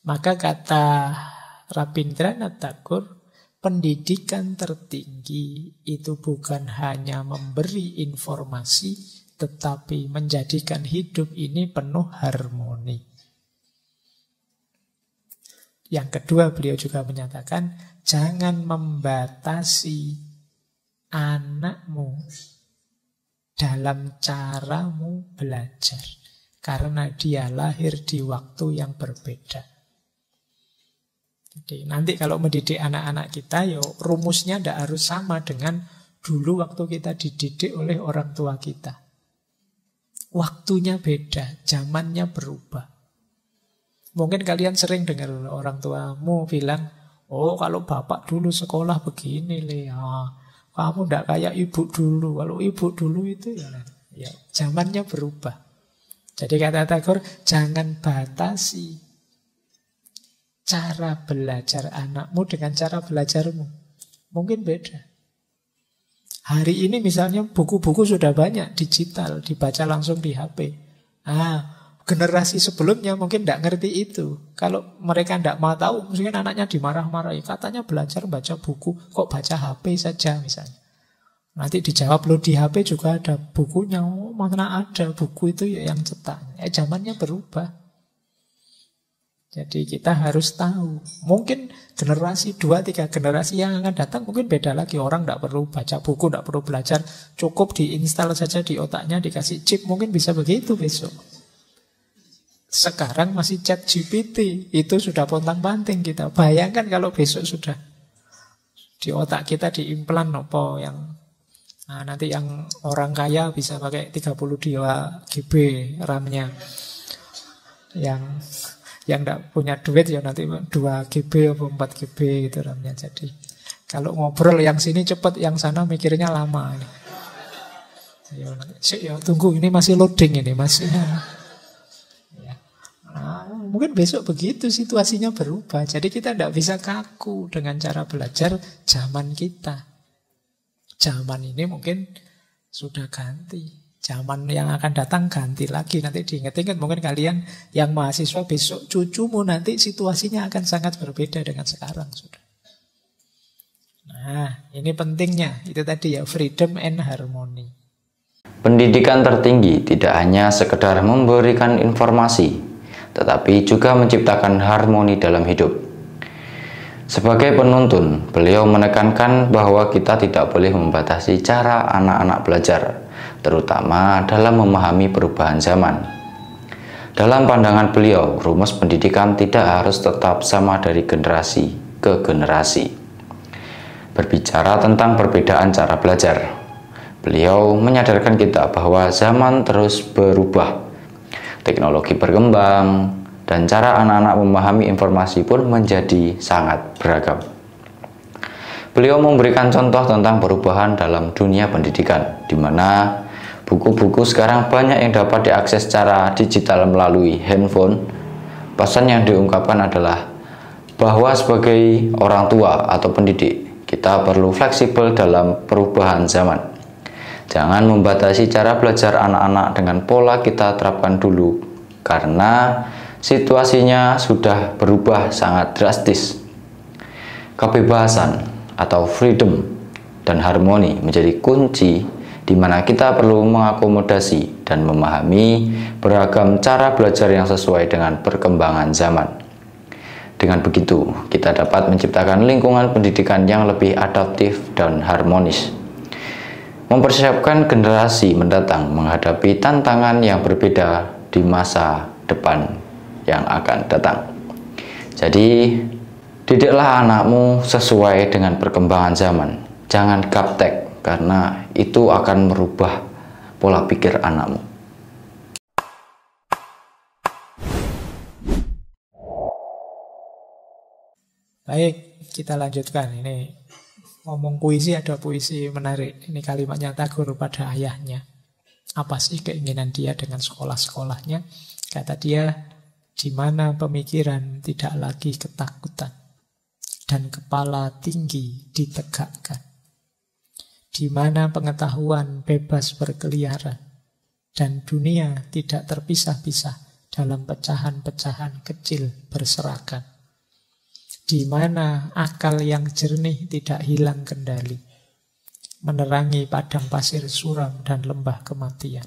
Maka kata Rabindranath Tagore, pendidikan tertinggi itu bukan hanya memberi informasi, tetapi menjadikan hidup ini penuh harmoni. Yang kedua, beliau juga menyatakan, jangan membatasi anakmu dalam caramu belajar, karena dia lahir di waktu yang berbeda. Jadi nanti kalau mendidik anak-anak kita, ya rumusnya tidak harus sama dengan dulu waktu kita dididik oleh orang tua kita. Waktunya beda, zamannya berubah. Mungkin kalian sering dengar orang tuamu bilang, oh kalau bapak dulu sekolah begini, Lea. Kamu tidak kayak ibu dulu. Kalau ibu dulu itu ya zamannya berubah. Jadi kata Tagore, jangan batasi cara belajar anakmu dengan cara belajarmu. Mungkin beda. Hari ini misalnya buku-buku sudah banyak digital, dibaca langsung di HP. Generasi sebelumnya mungkin tidak ngerti itu. Kalau mereka tidak mau tahu, mungkin anaknya dimarah-marahi. Katanya belajar baca buku, kok baca HP saja misalnya. Nanti dijawab, loh di HP juga ada bukunya. Oh, mana ada buku itu ya yang cetak. Zamannya berubah. Jadi kita harus tahu. Mungkin generasi 2-3 generasi yang akan datang mungkin beda lagi. Orang tidak perlu baca buku, tidak perlu belajar. Cukup diinstal saja di otaknya, dikasih chip. Mungkin bisa begitu besok. Sekarang masih chat GPT. Itu sudah pontang-panting kita. Bayangkan kalau besok sudah di otak kita diimplan apa yang nanti yang orang kaya bisa pakai 32 GB RAM-nya. Yang tidak punya duit ya nanti 2 GB atau 4 GB gitu RAM-nya. Jadi kalau ngobrol yang sini cepat, yang sana mikirnya lama. Ya, tunggu ini masih loading ini masih. Mungkin besok begitu situasinya berubah. Jadi kita tidak bisa kaku dengan cara belajar zaman kita. Zaman ini mungkin sudah ganti. Zaman yang akan datang ganti lagi. Nanti diingat-ingat mungkin kalian yang mahasiswa besok cucumu nanti situasinya akan sangat berbeda dengan sekarang sudah. Nah, ini pentingnya. Itu tadi ya, freedom and harmony. Pendidikan tertinggi tidak hanya sekedar memberikan informasi, tetapi juga menciptakan harmoni dalam hidup. Sebagai penuntun, beliau menekankan bahwa kita tidak boleh membatasi cara anak-anak belajar, terutama dalam memahami perubahan zaman. Dalam pandangan beliau, rumus pendidikan tidak harus tetap sama dari generasi ke generasi. Berbicara tentang perbedaan cara belajar, beliau menyadarkan kita bahwa zaman terus berubah. Teknologi berkembang, dan cara anak-anak memahami informasi pun menjadi sangat beragam. Beliau memberikan contoh tentang perubahan dalam dunia pendidikan, di mana buku-buku sekarang banyak yang dapat diakses secara digital melalui handphone. Pesan yang diungkapkan adalah bahwa sebagai orang tua atau pendidik, kita perlu fleksibel dalam perubahan zaman. Jangan membatasi cara belajar anak-anak dengan pola kita terapkan dulu, karena situasinya sudah berubah sangat drastis. Kebebasan atau freedom dan harmoni menjadi kunci di mana kita perlu mengakomodasi dan memahami beragam cara belajar yang sesuai dengan perkembangan zaman. Dengan begitu, kita dapat menciptakan lingkungan pendidikan yang lebih adaptif dan harmonis, mempersiapkan generasi mendatang menghadapi tantangan yang berbeda di masa depan yang akan datang. Jadi, didiklah anakmu sesuai dengan perkembangan zaman. Jangan gaptek, karena itu akan merubah pola pikir anakmu. Baik, kita lanjutkan. Ini ngomong puisi, ada puisi menarik. Ini kalimatnya Tagore pada ayahnya. Apa sih keinginan dia dengan sekolah-sekolahnya? Kata dia, di mana pemikiran tidak lagi ketakutan dan kepala tinggi ditegakkan, di mana pengetahuan bebas berkeliaran dan dunia tidak terpisah-pisah dalam pecahan-pecahan kecil berserakan, di mana akal yang jernih tidak hilang kendali, menerangi padang pasir suram dan lembah kematian.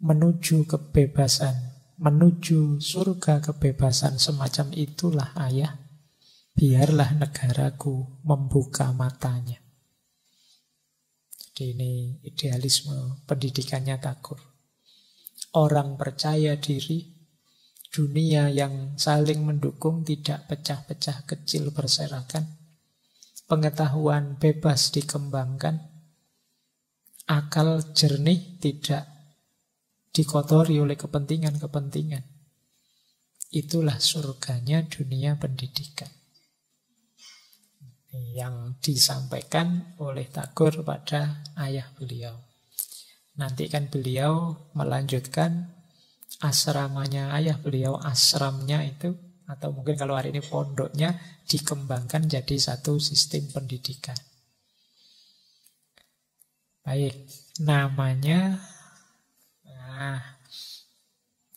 Menuju kebebasan, menuju surga kebebasan semacam itulah ayah. Biarlah negaraku membuka matanya. Jadi ini idealisme pendidikannya Tagore. Orang percaya diri, dunia yang saling mendukung, tidak pecah-pecah kecil berserakan, pengetahuan bebas dikembangkan, akal jernih tidak dikotori oleh kepentingan-kepentingan. Itulah surganya dunia pendidikan yang disampaikan oleh Tagore pada ayah beliau. Nanti kan beliau melanjutkan asramanya ayah beliau, asramnya itu, atau mungkin kalau hari ini pondoknya, dikembangkan jadi satu sistem pendidikan. Baik, namanya,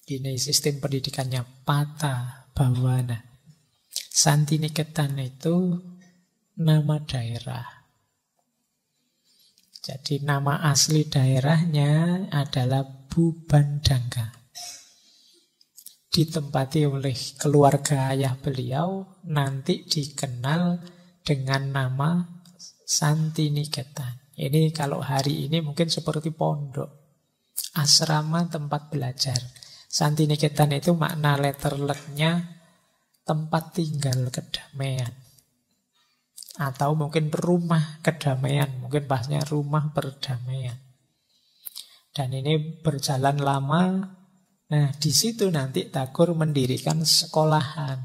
ini sistem pendidikannya Pata Bhawana. Santiniketan itu nama daerah. Jadi nama asli daerahnya adalah Bubandanga. Ditempati oleh keluarga ayah beliau, nanti dikenal dengan nama Santiniketan. Ini kalau hari ini mungkin seperti pondok, asrama tempat belajar. Santiniketan itu makna letterleknya tempat tinggal kedamaian. Atau mungkin rumah kedamaian, mungkin bahasanya rumah perdamaian. Dan ini berjalan lama. Nah, di situ nanti Tagore mendirikan sekolahan.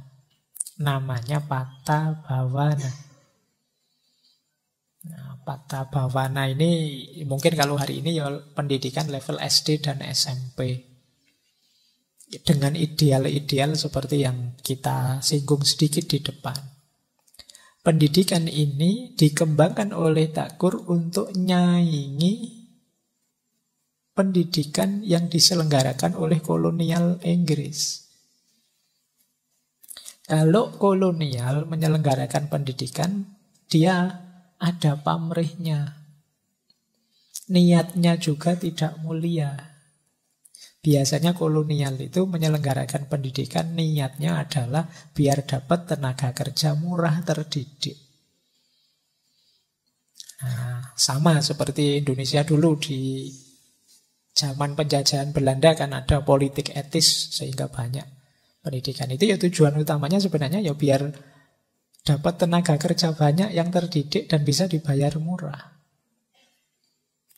Namanya Pata Bhawana. Nah, Pata Bhawana ini mungkin kalau hari ini ya pendidikan level SD dan SMP. Dengan ideal-ideal seperti yang kita singgung sedikit di depan. Pendidikan ini dikembangkan oleh Tagore untuk nyaingi pendidikan yang diselenggarakan oleh kolonial Inggris. Kalau kolonial menyelenggarakan pendidikan, dia ada pamrihnya. Niatnya juga tidak mulia. Biasanya kolonial itu menyelenggarakan pendidikan, niatnya adalah biar dapat tenaga kerja murah terdidik. Nah, sama seperti Indonesia dulu di zaman penjajahan Belanda kan ada politik etis sehingga banyak pendidikan. Itu ya tujuan utamanya sebenarnya ya biar dapat tenaga kerja banyak yang terdidik dan bisa dibayar murah.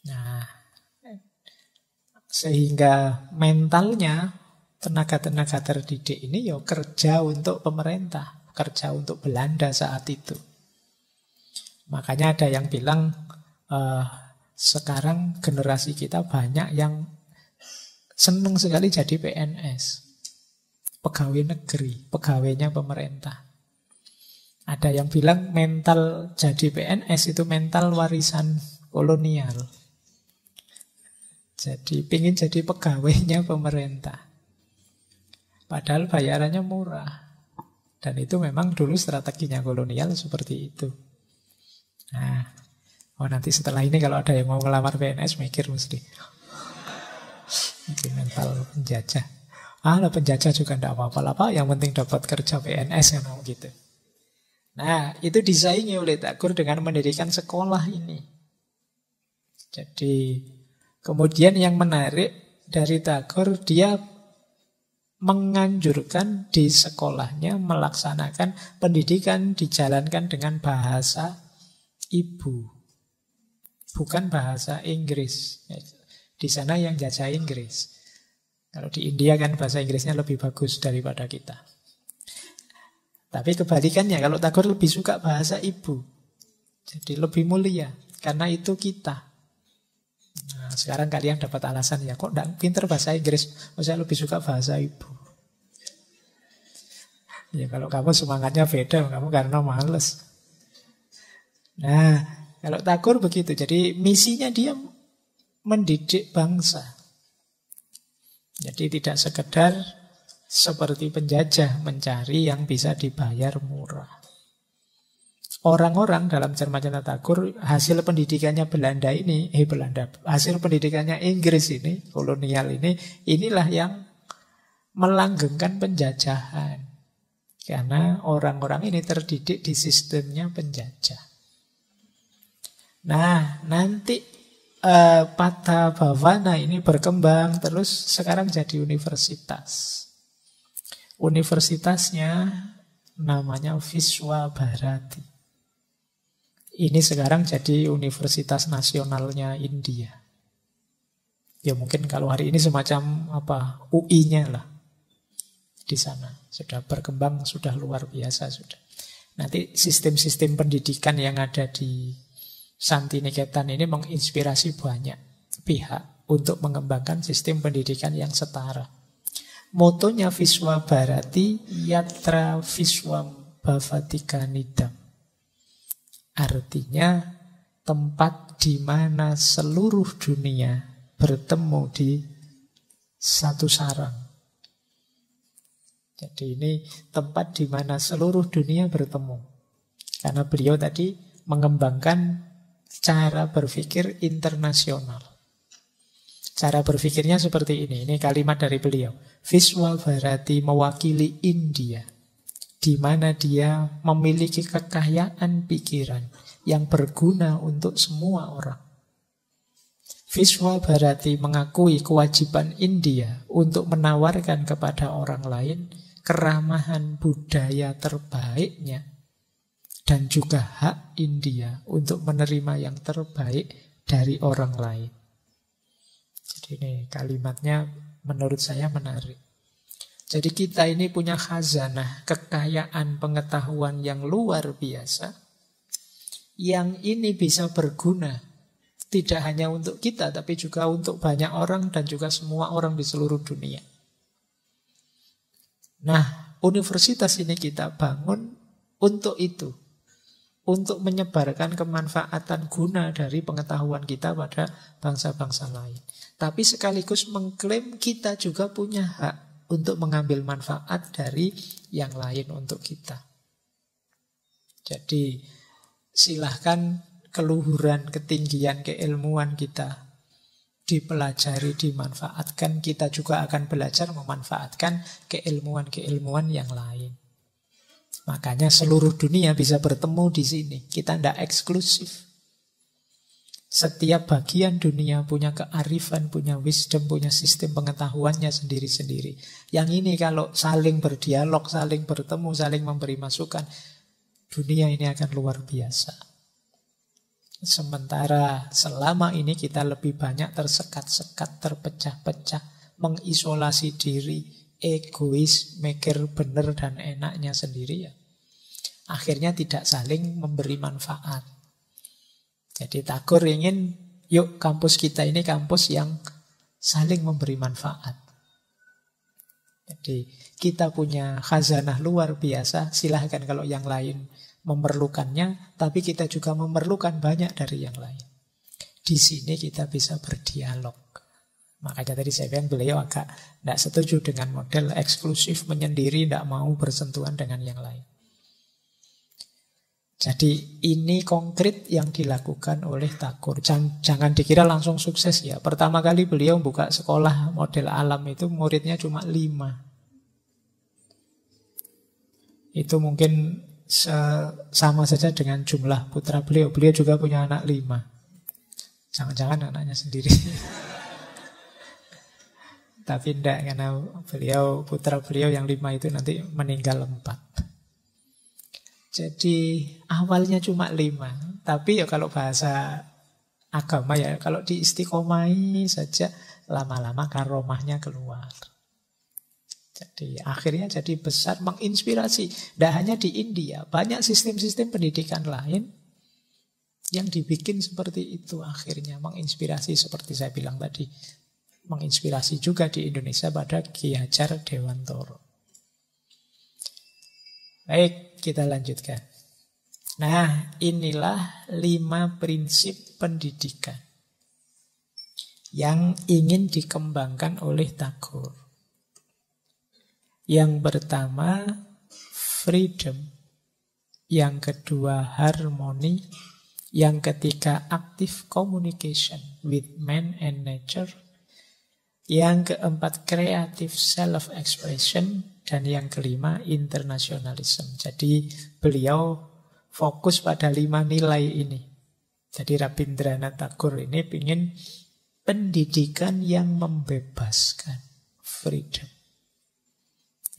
Nah, sehingga mentalnya tenaga-tenaga terdidik ini ya kerja untuk pemerintah, kerja untuk Belanda saat itu. Makanya ada yang bilang sekarang generasi kita banyak yang senang sekali jadi PNS, pegawai negeri, pegawainya pemerintah. Ada yang bilang mental jadi PNS itu mental warisan kolonial. Jadi pingin jadi pegawainya pemerintah. Padahal bayarannya murah. Dan itu memang dulu strateginya kolonial seperti itu. Nah, nanti setelah ini kalau ada yang mau ngelamar PNS mikir mesti. Ini mental penjajah. Penjajah juga tidak apa-apa lah Pak. Yang penting dapat kerja PNS kan gitu. Nah, itu disaingi oleh Tagore dengan mendirikan sekolah ini. Jadi kemudian yang menarik dari Tagore, dia menganjurkan di sekolahnya melaksanakan pendidikan dijalankan dengan bahasa ibu, bukan bahasa Inggris. Di sana yang jajah Inggris. Kalau di India kan bahasa Inggrisnya lebih bagus daripada kita. Tapi kebalikannya, kalau Tagore lebih suka bahasa ibu. Jadi lebih mulia, karena itu kita. Nah, sekarang kalian dapat alasan ya, kok tidak pinter bahasa Inggris? Saya lebih suka bahasa ibu. Ya kalau kamu semangatnya beda, kamu karena males. Nah, kalau Tagore begitu. Jadi misinya dia mendidik bangsa. Jadi tidak sekedar seperti penjajah mencari yang bisa dibayar murah. Orang-orang dalam Cermacanda Tagore, hasil pendidikannya Belanda ini, hasil pendidikannya Inggris ini, kolonial ini, inilah yang melanggengkan penjajahan. Karena orang-orang ini terdidik di sistemnya penjajah. Nah, nanti Patha Bhavana ini berkembang terus sekarang jadi universitas. Universitasnya namanya Viswa Bharati. Ini sekarang jadi universitas nasionalnya India. Ya mungkin kalau hari ini semacam UI-nya lah. Di sana sudah berkembang, sudah luar biasa sudah. Nanti sistem-sistem pendidikan yang ada di Santiniketan ini menginspirasi banyak pihak untuk mengembangkan sistem pendidikan yang setara. Motonya Viswa Bharati, Yatra Viswam Bhavatikanidam. Artinya tempat di mana seluruh dunia bertemu di satu sarang. Jadi ini tempat di mana seluruh dunia bertemu. Karena beliau tadi mengembangkan cara berpikir internasional. Cara berpikirnya seperti ini. Ini kalimat dari beliau. Viswa Bharati mewakili India, di mana dia memiliki kekayaan pikiran yang berguna untuk semua orang. Viswa Bharati mengakui kewajiban India untuk menawarkan kepada orang lain keramahan budaya terbaiknya dan juga hak India untuk menerima yang terbaik dari orang lain. Jadi ini kalimatnya menurut saya menarik. Jadi kita ini punya khazanah, kekayaan pengetahuan yang luar biasa, yang ini bisa berguna tidak hanya untuk kita, tapi juga untuk banyak orang dan juga semua orang di seluruh dunia. Nah, universitas ini kita bangun untuk itu, untuk menyebarkan kemanfaatan guna dari pengetahuan kita pada bangsa-bangsa lain. Tapi sekaligus mengklaim kita juga punya hak untuk mengambil manfaat dari yang lain untuk kita. Jadi silahkan keluhuran, ketinggian, keilmuan kita dipelajari, dimanfaatkan. Kita juga akan belajar memanfaatkan keilmuan-keilmuan yang lain. Makanya seluruh dunia bisa bertemu di sini. Kita tidak eksklusif. Setiap bagian dunia punya kearifan, punya wisdom, punya sistem pengetahuannya sendiri-sendiri. Yang ini kalau saling berdialog, saling bertemu, saling memberi masukan, dunia ini akan luar biasa. Sementara selama ini kita lebih banyak tersekat-sekat, terpecah-pecah, mengisolasi diri, egois, mikir benar dan enaknya sendiri ya. Akhirnya tidak saling memberi manfaat. Jadi Tagore ingin, yuk kampus kita ini kampus yang saling memberi manfaat. Jadi kita punya khazanah luar biasa, silahkan kalau yang lain memerlukannya, tapi kita juga memerlukan banyak dari yang lain. Di sini kita bisa berdialog. Makanya tadi saya bilang beliau agak tidak setuju dengan model eksklusif, menyendiri, tidak mau bersentuhan dengan yang lain. Jadi ini konkret yang dilakukan oleh Tagore. Jangan dikira langsung sukses ya. Pertama kali beliau buka sekolah model alam itu muridnya cuma 5. Itu mungkin sama saja dengan jumlah putra beliau. Beliau juga punya anak 5. Jangan-jangan anaknya sendiri. Tapi tidak, karena putra beliau yang 5 itu nanti meninggal 4. Jadi awalnya cuma 5. Tapi ya kalau bahasa agama ya, kalau diistiqomai saja, lama-lama karomahnya keluar. Jadi akhirnya jadi besar, menginspirasi. Tidak hanya di India, banyak sistem-sistem pendidikan lain yang dibikin seperti itu. Akhirnya menginspirasi, seperti saya bilang tadi, menginspirasi juga di Indonesia pada Ki Hajar Dewantoro. Baik, kita lanjutkan. Nah, inilah 5 prinsip pendidikan yang ingin dikembangkan oleh Tagore. Yang pertama, freedom. Yang kedua, harmony. Yang ketiga, active communication with man and nature. Yang keempat, creative self-expression. Dan yang kelima, internationalism. Jadi beliau fokus pada 5 nilai ini. Jadi Rabindranath Tagore ini ingin pendidikan yang membebaskan, freedom.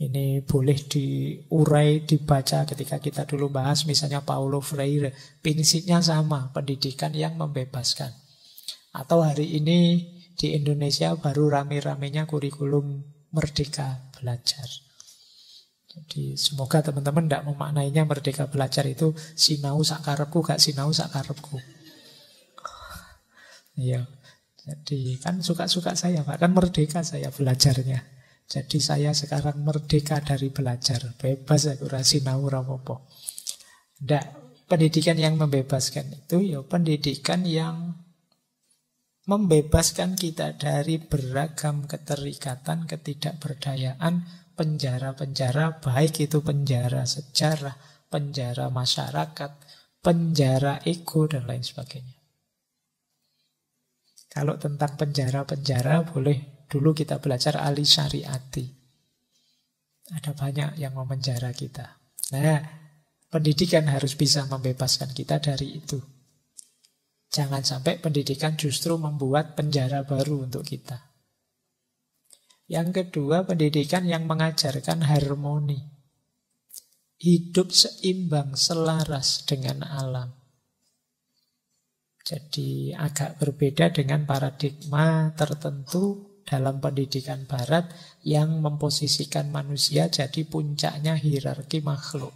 Ini boleh diurai, dibaca ketika kita dulu bahas misalnya Paulo Freire. Prinsipnya sama, pendidikan yang membebaskan. Atau hari ini di Indonesia baru rame-ramenya kurikulum Merdeka Belajar. Jadi semoga teman-teman tidak memaknainya Merdeka Belajar itu sinau sak karepku, gak sinau sak karepku. Iya. Jadi kan suka-suka saya, Pak. Kan merdeka saya belajarnya. Jadi saya sekarang merdeka dari belajar. Bebas aku sinau rapopo. Ndak, pendidikan yang membebaskan itu ya pendidikan yang membebaskan kita dari beragam keterikatan, ketidakberdayaan, penjara-penjara, baik itu penjara sejarah, penjara masyarakat, penjara ego, dan lain sebagainya. Kalau tentang penjara-penjara, boleh dulu kita belajar Ali Syariati. Ada banyak yang memenjara kita. Nah, pendidikan harus bisa membebaskan kita dari itu. Jangan sampai pendidikan justru membuat penjara baru untuk kita. Yang kedua, pendidikan yang mengajarkan harmoni. Hidup seimbang, selaras dengan alam. Jadi agak berbeda dengan paradigma tertentu dalam pendidikan barat yang memposisikan manusia jadi puncaknya hierarki makhluk.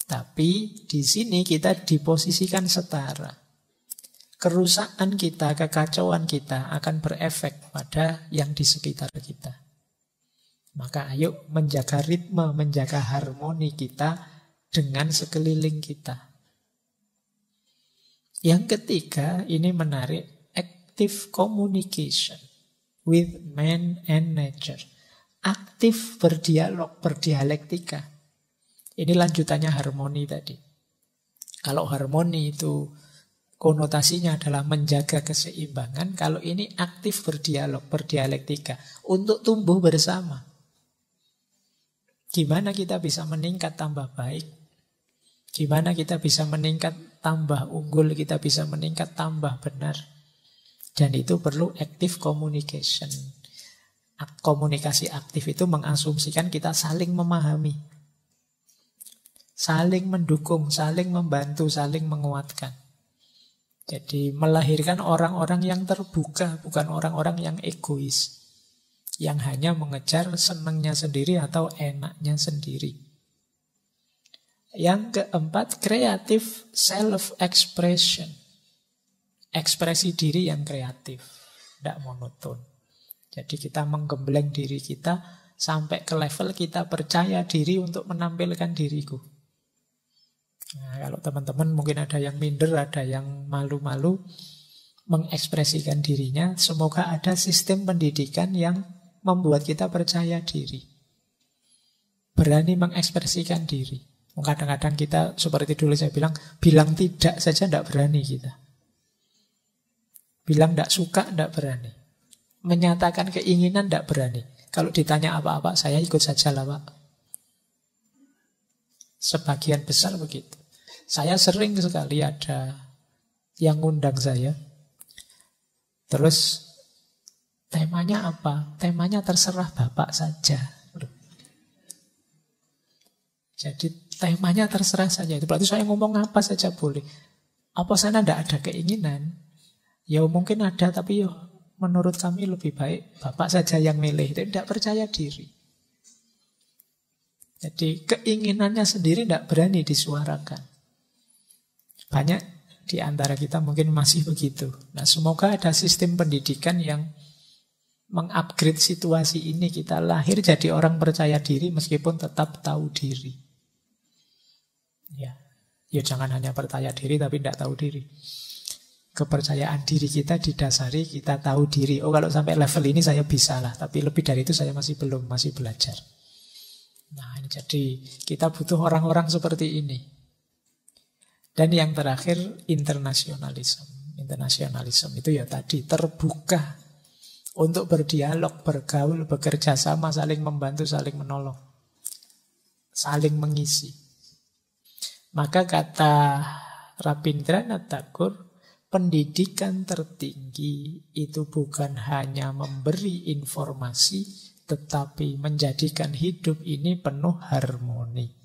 Tapi di sini kita diposisikan setara. Kerusakan kita, kekacauan kita akan berefek pada yang di sekitar kita. Maka ayo menjaga ritme, menjaga harmoni kita dengan sekeliling kita. Yang ketiga, ini menarik, active communication with man and nature. Aktif berdialog, berdialektika. Ini lanjutannya harmoni tadi. Kalau harmoni itu konotasinya adalah menjaga keseimbangan. Kalau ini aktif berdialog, berdialektika. Untuk tumbuh bersama. Gimana kita bisa meningkat tambah baik? Gimana kita bisa meningkat tambah unggul? Kita bisa meningkat tambah benar? Dan itu perlu active communication. Komunikasi aktif itu mengasumsikan kita saling memahami. Saling mendukung, saling membantu, saling menguatkan. Jadi melahirkan orang-orang yang terbuka, bukan orang-orang yang egois. Yang hanya mengejar senangnya sendiri atau enaknya sendiri. Yang keempat, creative self-expression. Ekspresi diri yang kreatif, tidak monoton. Jadi kita menggembleng diri kita sampai ke level kita percaya diri untuk menampilkan diriku. Nah, kalau teman-teman mungkin ada yang minder, ada yang malu-malu mengekspresikan dirinya, semoga ada sistem pendidikan yang membuat kita percaya diri. Berani mengekspresikan diri. Kadang-kadang kita, seperti dulu saya bilang tidak saja tidak berani kita. Bilang tidak suka, tidak berani. Menyatakan keinginan, tidak berani. Kalau ditanya apa-apa, saya ikut saja lah Pak. Sebagian besar begitu. Saya sering sekali ada yang ngundang saya. Terus temanya apa? Temanya terserah Bapak saja. Jadi temanya terserah saja. Itu berarti saya ngomong apa saja boleh. Apa sana tidak ada keinginan? Ya mungkin ada, tapi ya menurut kami lebih baik Bapak saja yang milih. Itu tidak percaya diri. Jadi keinginannya sendiri tidak berani disuarakan. Banyak di antara kita mungkin masih begitu. Nah, semoga ada sistem pendidikan yang mengupgrade situasi ini. Kita lahir jadi orang percaya diri meskipun tetap tahu diri. Ya jangan hanya percaya diri tapi tidak tahu diri. Kepercayaan diri kita didasari kita tahu diri. Oh, kalau sampai level ini saya bisa lah, tapi lebih dari itu saya masih belum, masih belajar. Nah, ini jadi kita butuh orang-orang seperti ini. Dan yang terakhir, internasionalisme. Internasionalisme itu ya tadi, terbuka untuk berdialog, bergaul, bekerja sama, saling membantu, saling menolong, saling mengisi. Maka kata Rabindranath Tagore, pendidikan tertinggi itu bukan hanya memberi informasi, tetapi menjadikan hidup ini penuh harmoni.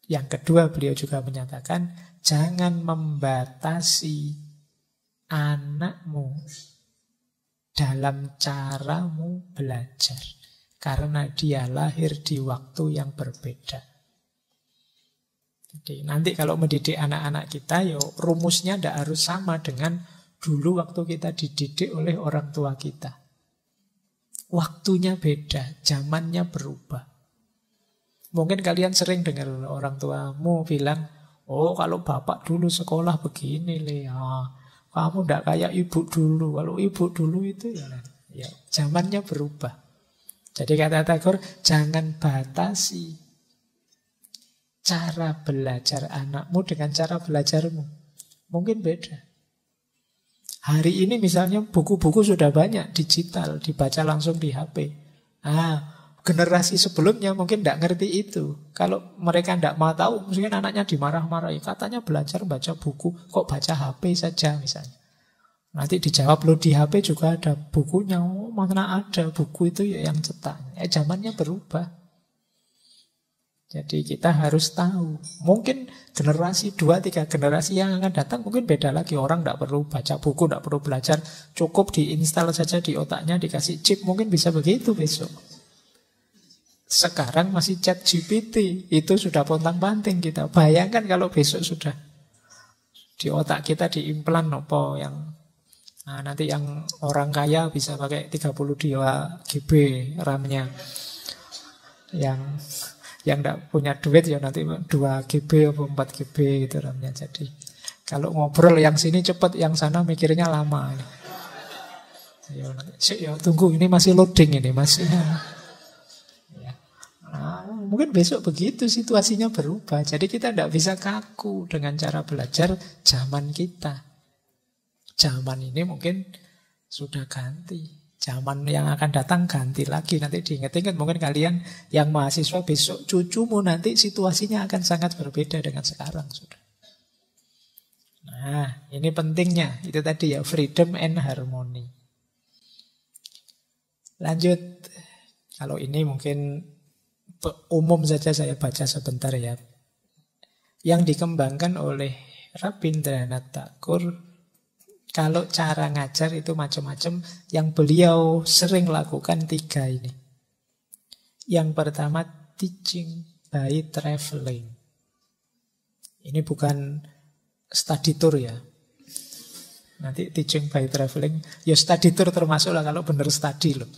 Yang kedua, beliau juga menyatakan, jangan membatasi anakmu dalam caramu belajar, karena dia lahir di waktu yang berbeda. Jadi nanti kalau mendidik anak-anak kita, ya rumusnya tidak harus sama dengan dulu waktu kita dididik oleh orang tua kita. Waktunya beda, zamannya berubah. Mungkin kalian sering dengar orang tuamu bilang, oh kalau bapak dulu sekolah begini, Lea. Kamu tidak kayak ibu dulu. Kalau ibu dulu itu ya zamannya berubah. Jadi kata Tagore, jangan batasi cara belajar anakmu dengan cara belajarmu. Mungkin beda. Hari ini misalnya buku-buku sudah banyak digital, dibaca langsung di HP. Generasi sebelumnya mungkin tidak ngerti itu. Kalau mereka tidak mau tahu, mungkin anaknya dimarah-marahi. Katanya belajar baca buku, kok baca HP saja misalnya. Nanti dijawab, loh di HP juga ada bukunya. Oh, mana ada buku itu ya yang cetak. Zamannya berubah. Jadi kita harus tahu. Mungkin generasi 2-3 generasi yang akan datang mungkin beda lagi. Orang tidak perlu baca buku, tidak perlu belajar. Cukup diinstal saja di otaknya, dikasih chip. Mungkin bisa begitu besok. Sekarang masih chat GPT. Itu sudah pontang-panting kita. Bayangkan kalau besok sudah di otak kita diimplan apa yang nanti yang orang kaya bisa pakai 32 GB RAM-nya. Yang tidak punya duit ya nanti 2 GB atau 4 GB gitu RAM-nya. Jadi kalau ngobrol yang sini cepat, yang sana mikirnya lama. Ya tunggu, ini masih loading ini masih. Mungkin besok begitu situasinya berubah. Jadi kita tidak bisa kaku dengan cara belajar zaman kita. Zaman ini mungkin sudah ganti. Zaman yang akan datang ganti lagi. Nanti diingat-ingat mungkin kalian yang mahasiswa besok cucumu nanti situasinya akan sangat berbeda dengan sekarang sudah. Nah, ini pentingnya. Itu tadi ya, freedom and harmony. Lanjut. Kalau ini mungkin umum saja saya baca sebentar ya. Yang dikembangkan oleh Rabindranath Tagore, kalau cara ngajar itu macam-macam, yang beliau sering lakukan 3 ini. Yang pertama, teaching by traveling. Ini bukan study tour ya. Nanti teaching by traveling, ya study tour termasuk lah kalau benar study loh.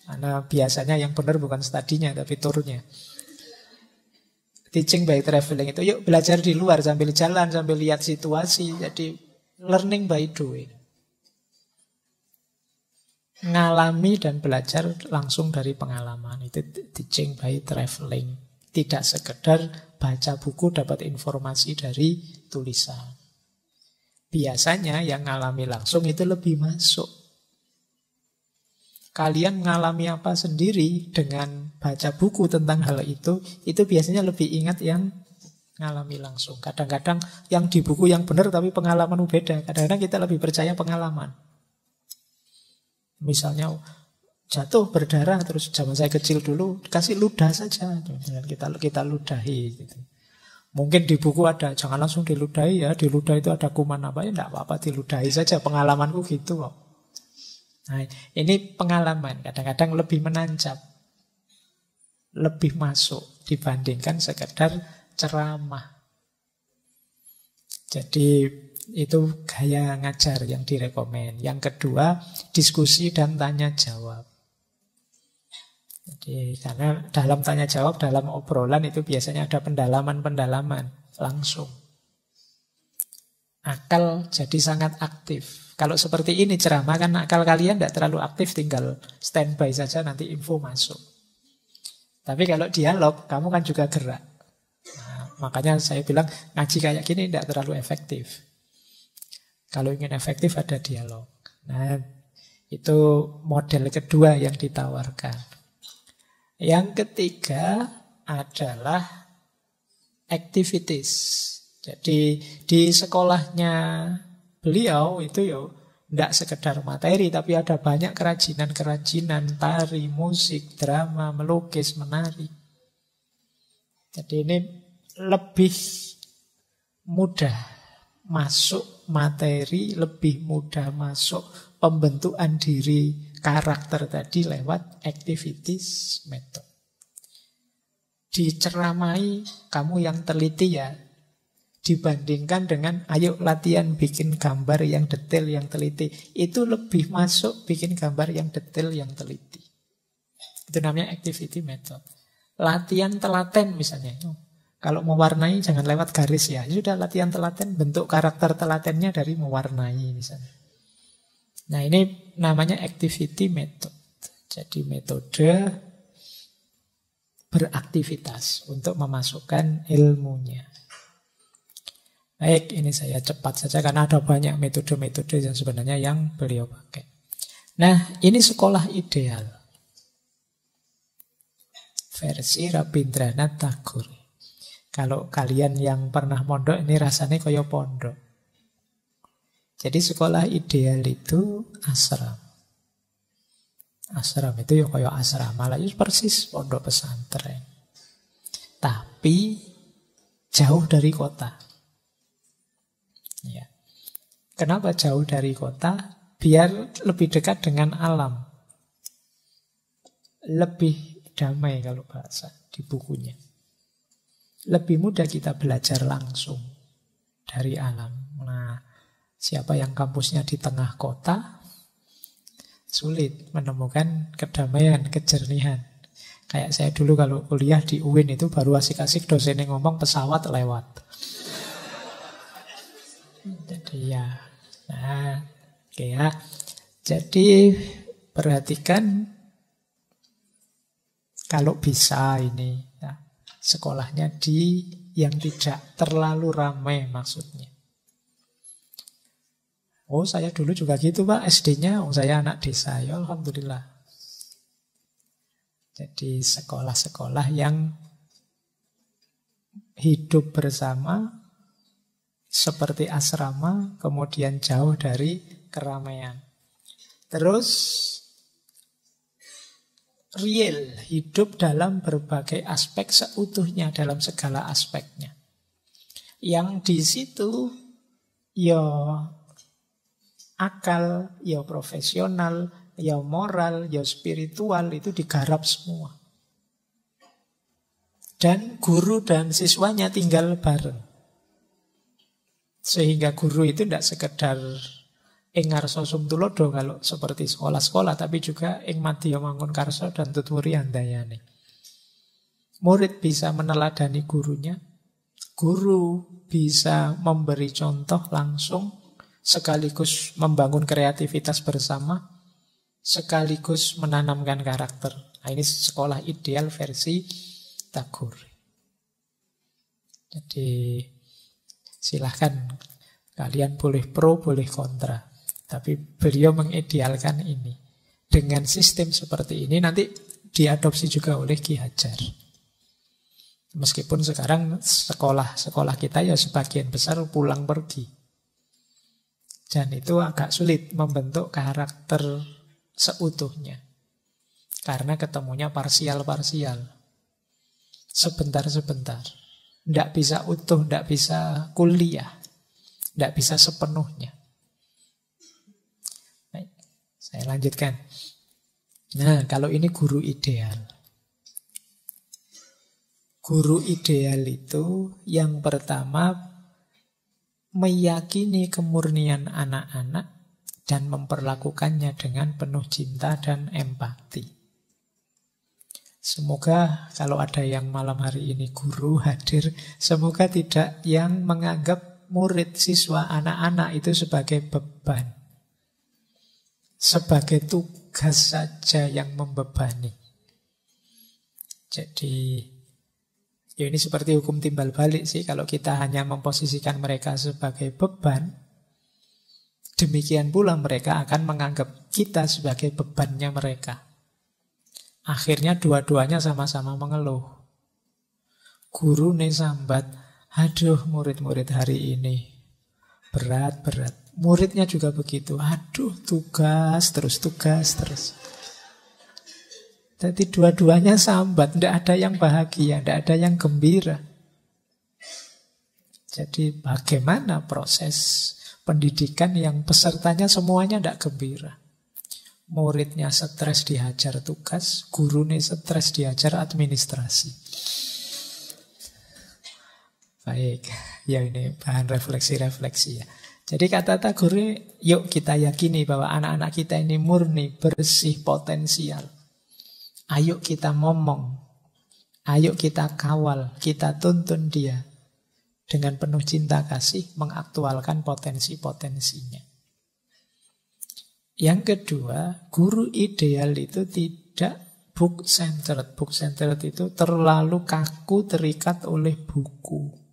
Karena biasanya yang benar bukan studinya tapi turnya. Teaching by traveling itu yuk belajar di luar sambil jalan, sambil lihat situasi. Jadi learning by doing. Ngalami dan belajar langsung dari pengalaman. Itu teaching by traveling. Tidak sekedar baca buku dapat informasi dari tulisan. Biasanya yang ngalami langsung itu lebih masuk. Kalian ngalami apa sendiri dengan baca buku tentang hal itu biasanya lebih ingat yang ngalami langsung. Kadang-kadang yang di buku yang benar tapi pengalaman beda. Kadang-kadang kita lebih percaya pengalaman. Misalnya jatuh berdarah terus zaman saya kecil dulu kasih ludah saja, kita ludahi gitu. Mungkin di buku ada jangan langsung diludahi ya, di ludah itu ada kuman apa ya, enggak apa-apa diludahi saja, pengalamanku gitu kok. Nah, ini pengalaman kadang-kadang lebih menancap, lebih masuk dibandingkan sekedar ceramah. Jadi itu gaya ngajar yang direkomend. Yang kedua, diskusi dan tanya jawab. Jadi karena dalam tanya jawab, dalam obrolan itu biasanya ada pendalaman-pendalaman langsung. Akal jadi sangat aktif. Kalau seperti ini ceramah kan akal kalian tidak terlalu aktif, tinggal standby saja nanti info masuk. Tapi kalau dialog, kamu kan juga gerak. Nah, makanya saya bilang ngaji kayak gini tidak terlalu efektif. Kalau ingin efektif ada dialog. Nah, itu model kedua yang ditawarkan. Yang ketiga adalah activities. Jadi di sekolahnya beliau itu tidak sekedar materi, tapi ada banyak kerajinan-kerajinan, tari, musik, drama, melukis, menari. Jadi ini lebih mudah masuk materi, lebih mudah masuk pembentukan diri karakter tadi lewat activities method. Diceramai kamu yang teliti ya, dibandingkan dengan ayo latihan bikin gambar yang detail, yang teliti. Itu lebih masuk bikin gambar yang detail, yang teliti. Itu namanya activity method. Latihan telaten misalnya. Kalau mewarnai jangan lewat garis ya. Sudah latihan telaten, bentuk karakter telatennya dari mewarnai misalnya. Nah ini namanya activity method. Jadi metode beraktivitas untuk memasukkan ilmunya. Baik, ini saya cepat saja karena ada banyak metode-metode yang sebenarnya yang beliau pakai. Nah, ini sekolah ideal. Versi Rabindranath Tagore. Kalau kalian yang pernah mondok, ini rasanya kayak pondok. Jadi sekolah ideal itu ashram. Ashram itu ya kayak asrama lah, persis pondok pesantren. Tapi jauh dari kota. Ya. Kenapa jauh dari kota? Biar lebih dekat dengan alam. Lebih damai kalau bahasa di bukunya. Lebih mudah kita belajar langsung dari alam. Nah, siapa yang kampusnya di tengah kota, sulit menemukan kedamaian, kejernihan. Kayak saya dulu kalau kuliah di UIN itu baru asik-asik dosennya ngomong pesawat lewat. Jadi ya, nah, oke ya. Jadi perhatikan kalau bisa ini ya, sekolahnya di yang tidak terlalu ramai maksudnya. Oh saya dulu juga gitu Pak, SD-nya, saya anak desa, ya Alhamdulillah. Jadi sekolah-sekolah yang hidup bersama seperti asrama, kemudian jauh dari keramaian. Terus real, hidup dalam berbagai aspek seutuhnya, dalam segala aspeknya. Yang di situ ya akal, ya profesional, ya moral, ya spiritual itu digarap semua. Dan guru dan siswanya tinggal bareng. Sehingga guru itu tidak sekedar engar sosum tulodo kalau seperti sekolah-sekolah, tapi juga ing madya mangun karso dan tutwuri andayani. Murid bisa meneladani gurunya, guru bisa memberi contoh langsung, sekaligus membangun kreativitas bersama, sekaligus menanamkan karakter. Nah, ini sekolah ideal versi Tagore. Jadi silahkan kalian boleh pro, boleh kontra. Tapi beliau mengidealkan ini. Dengan sistem seperti ini nanti diadopsi juga oleh Ki Hajar. Meskipun sekarang sekolah-sekolah kita ya sebagian besar pulang pergi. Dan itu agak sulit membentuk karakter seutuhnya. Karena ketemunya parsial-parsial. Sebentar-sebentar. Tidak bisa utuh, tidak bisa kuliah, tidak bisa sepenuhnya. Baik, saya lanjutkan. Nah, kalau ini guru ideal. Guru ideal itu yang pertama meyakini kemurnian anak-anak dan memperlakukannya dengan penuh cinta dan empati. Semoga kalau ada yang malam hari ini guru hadir, semoga tidak yang menganggap murid, siswa, anak-anak itu sebagai beban. Sebagai tugas saja yang membebani. Jadi, ya ini seperti hukum timbal balik sih. Kalau kita hanya memposisikan mereka sebagai beban, demikian pula mereka akan menganggap kita sebagai bebannya mereka. Akhirnya dua-duanya sama-sama mengeluh. Guru nih sambat, aduh murid-murid hari ini berat-berat. Muridnya juga begitu, aduh tugas terus. Jadi dua-duanya sambat, tidak ada yang bahagia, tidak ada yang gembira. Jadi bagaimana proses pendidikan yang pesertanya semuanya tidak gembira? Muridnya stres dihajar tugas, gurunya stres dihajar administrasi. Baik, ya ini bahan refleksi-refleksi ya. Jadi kata Tagore, yuk kita yakini bahwa anak-anak kita ini murni, bersih, potensial. Ayo kita ngomong, ayo kita kawal, kita tuntun dia dengan penuh cinta kasih, mengaktualkan potensi-potensinya. Yang kedua, guru ideal itu tidak book-centered. Book-centered itu terlalu kaku, terikat oleh buku.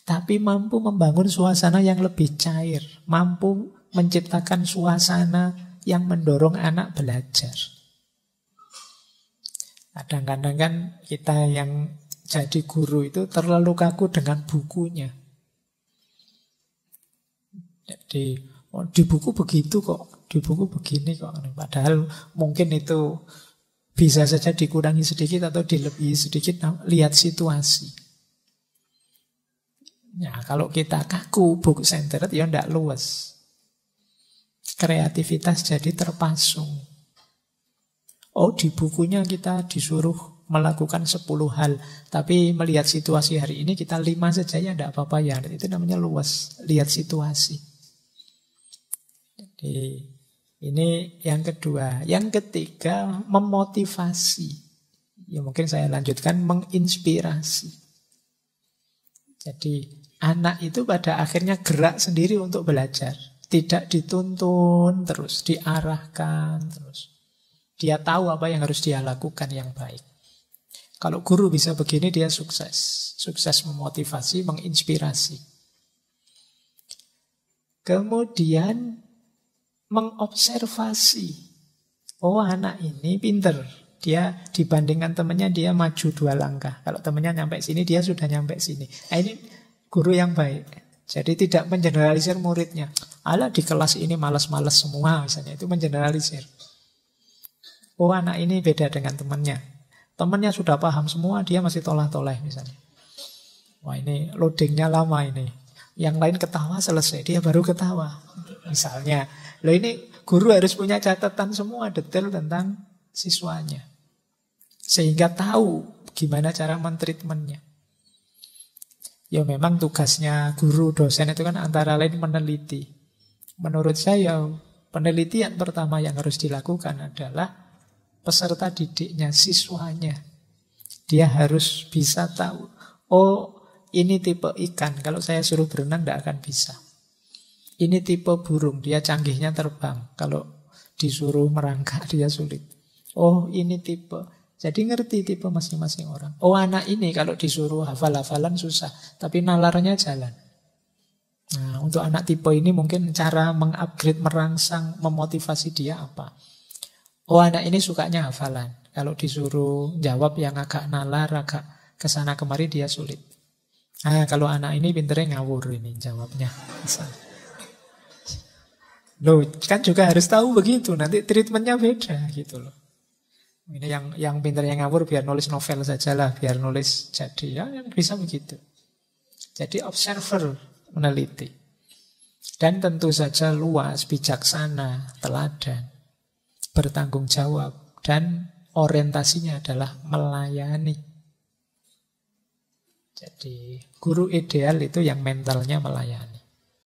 Tapi mampu membangun suasana yang lebih cair, mampu menciptakan suasana yang mendorong anak belajar. Kadang-kadang kan kita yang jadi guru itu terlalu kaku dengan bukunya. Jadi di buku begitu kok, di buku begini kok. Padahal mungkin itu bisa saja dikurangi sedikit atau dilebihi sedikit, lihat situasi. Ya, kalau kita kaku, book centered, ya tidak luas. Kreativitas jadi terpasung. Oh, di bukunya kita disuruh melakukan 10 hal. Tapi melihat situasi hari ini, kita 5 saja ya tidak apa-apa ya. Itu namanya luas, lihat situasi. Jadi, ini yang kedua. Yang ketiga, memotivasi. Ya mungkin saya lanjutkan, menginspirasi. Jadi anak itu pada akhirnya gerak sendiri untuk belajar. Tidak dituntun terus, diarahkan terus. Dia tahu apa yang harus dia lakukan yang baik. Kalau guru bisa begini, dia sukses. Sukses memotivasi, menginspirasi. Kemudian mengobservasi. Oh, anak ini pinter. Dia dibandingkan temannya, dia maju 2 langkah. Kalau temannya nyampe sini, dia sudah nyampe sini. Nah, ini guru yang baik. Jadi tidak mengeneralisir muridnya. Alah di kelas ini malas-malas semua misalnya. Itu mengeneralisir. Oh, anak ini beda dengan temannya. Temannya sudah paham semua, dia masih tolah-toleh misalnya. Wah, ini loadingnya lama ini. Yang lain ketawa selesai, dia baru ketawa. Misalnya. Loh, ini guru harus punya catatan semua detail tentang siswanya. Sehingga tahu gimana cara mentreatmentnya. Ya memang tugasnya guru, dosen itu kan antara lain meneliti. Menurut saya penelitian pertama yang harus dilakukan adalah peserta didiknya, siswanya. Dia harus bisa tahu, oh ini tipe ikan, kalau saya suruh berenang tidak akan bisa. Ini tipe burung, dia canggihnya terbang, kalau disuruh merangkak dia sulit. Oh ini tipe. Jadi ngerti tipe masing-masing orang. Oh anak ini kalau disuruh hafal-hafalan susah, tapi nalarnya jalan. Nah untuk anak tipe ini mungkin cara mengupgrade, merangsang, memotivasi dia apa? Oh anak ini sukanya hafalan. Kalau disuruh jawab yang agak nalar, agak kesana kemari dia sulit. Nah kalau anak ini pinternya ngawur ini jawabnya. Loh kan juga harus tahu begitu, nanti treatmentnya beda gitu loh. Ini yang pintar yang ngawur biar nulis novel saja lah, biar nulis jadi ya bisa begitu. Jadi observer, meneliti. Dan tentu saja luas, bijaksana, teladan, bertanggung jawab, dan orientasinya adalah melayani. Jadi guru ideal itu yang mentalnya melayani.